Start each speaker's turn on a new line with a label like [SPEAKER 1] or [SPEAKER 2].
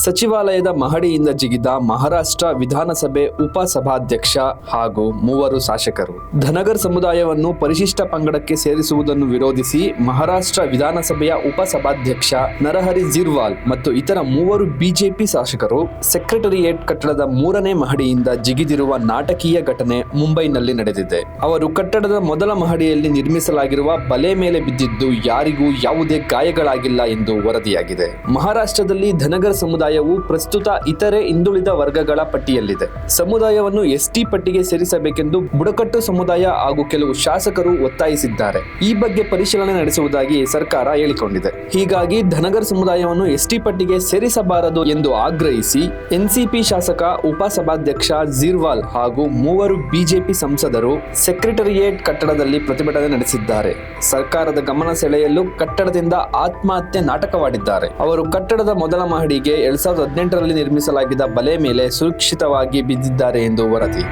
[SPEAKER 1] ಸಚಿವಾಲಯದ ಮಹಡಿಯಿಂದ ಜಿಗಿದ ಮಹಾರಾಷ್ಟ್ರ ವಿಧಾನಸಭೆ ಉಪಸಭಾಧ್ಯಕ್ಷ ಹಾಗೂ 3 ಶಾಸಕರು. ಧನಗರ್ ಸಮುದಾಯವನ್ನು ಪರಿಶಿಷ್ಟ ಪಂಗಡಕ್ಕೆ ಸೇರಿಸುವುದನ್ನು ವಿರೋಧಿಸಿ ಮಹಾರಾಷ್ಟ್ರ ವಿಧಾನಸಭೆಯ ಉಪಸಭಾಧ್ಯಕ್ಷ ನರಹರಿ ಜಿರ್ವಾಲ್ ಮತ್ತು ಇತರ 3 ಬಿಜೆಪಿ ಶಾಸಕರು ಸೆಕ್ರೆಟರಿಯೇಟ್ ಕಟ್ಟಡದ 3ನೇ ಮಹಡಿಯಿಂದ ಜಿಗಿದಿರುವ ನಾಟಕೀಯ ಘಟನೆ ಮುಂಬೈನಲ್ಲಿ ನಡೆದಿದೆ. ಅವರು ಕಟ್ಟಡದ ಮೊದಲ ಮಹಡಿಯಲ್ಲಿ ನಿರ್ಮಿಸಲಾಗಿರುವ ಬಲೆ ಮೇಲೆ ಬಿದ್ದಿದ್ದು ಯಾರಿಗೂ ಯಾವುದೇ ಗಾಯಗಳಾಗಿಲ್ಲ ಎಂದು ವರದಿಯಾಗಿದೆ. ಮಹಾರಾಷ್ಟ್ರದಲ್ಲಿ ಧನಗರ್ ಸಮುದಾಯವು ಪ್ರಸ್ತುತ ಇತರೆ ಹಿಂದುಳಿದ ವರ್ಗಗಳ ಪಟ್ಟಿಯಲ್ಲಿದೆ. ಸಮುದಾಯವನ್ನು ಎಸ್ಟಿ ಪಟ್ಟಿಗೆ ಸೇರಿಸಬೇಕೆಂದು ಬುಡಕಟ್ಟು ಸಮುದಾಯ ಹಾಗೂ ಕೆಲವು ಶಾಸಕರು ಒತ್ತಾಯಿಸಿದ್ದಾರೆ. ಈ ಬಗ್ಗೆ ಪರಿಶೀಲನೆ ನಡೆಸುವುದಾಗಿ ಸರ್ಕಾರ ಹೇಳಿಕೊಂಡಿದೆ. ಹೀಗಾಗಿ ಧನಗರ್ ಸಮುದಾಯವನ್ನು ಎಸ್ಟಿ ಪಟ್ಟಿಗೆ ಸೇರಿಸಬಾರದು ಎಂದು ಆಗ್ರಹಿಸಿ ಎನ್ಸಿಪಿ ಶಾಸಕ ಉಪಸಭಾಧ್ಯಕ್ಷ ಜಿರ್ವಾಲ್ ಹಾಗೂ 3 ಬಿಜೆಪಿ ಸಂಸದರು ಸೆಕ್ರೆಟರಿಯೇಟ್ ಕಟ್ಟಡದಲ್ಲಿ ಪ್ರತಿಭಟನೆ ನಡೆಸಿದ್ದಾರೆ. ಸರ್ಕಾರದ ಗಮನ ಸೆಳೆಯಲು ಕಟ್ಟಡದಿಂದ ಆತ್ಮಹತ್ಯೆ ನಾಟಕವಾಡಿದ್ದಾರೆ. ಅವರು ಕಟ್ಟಡದ ಮೊದಲ ಮಹಡಿಗೆ 2018ರಲ್ಲಿ ನಿರ್ಮಿಸಲಾಗಿದ್ದ ಬಲೆ ಮೇಲೆ ಸುರಕ್ಷಿತವಾಗಿ ಬಿದ್ದಿದ್ದಾರೆ ಎಂದು ವರದಿ.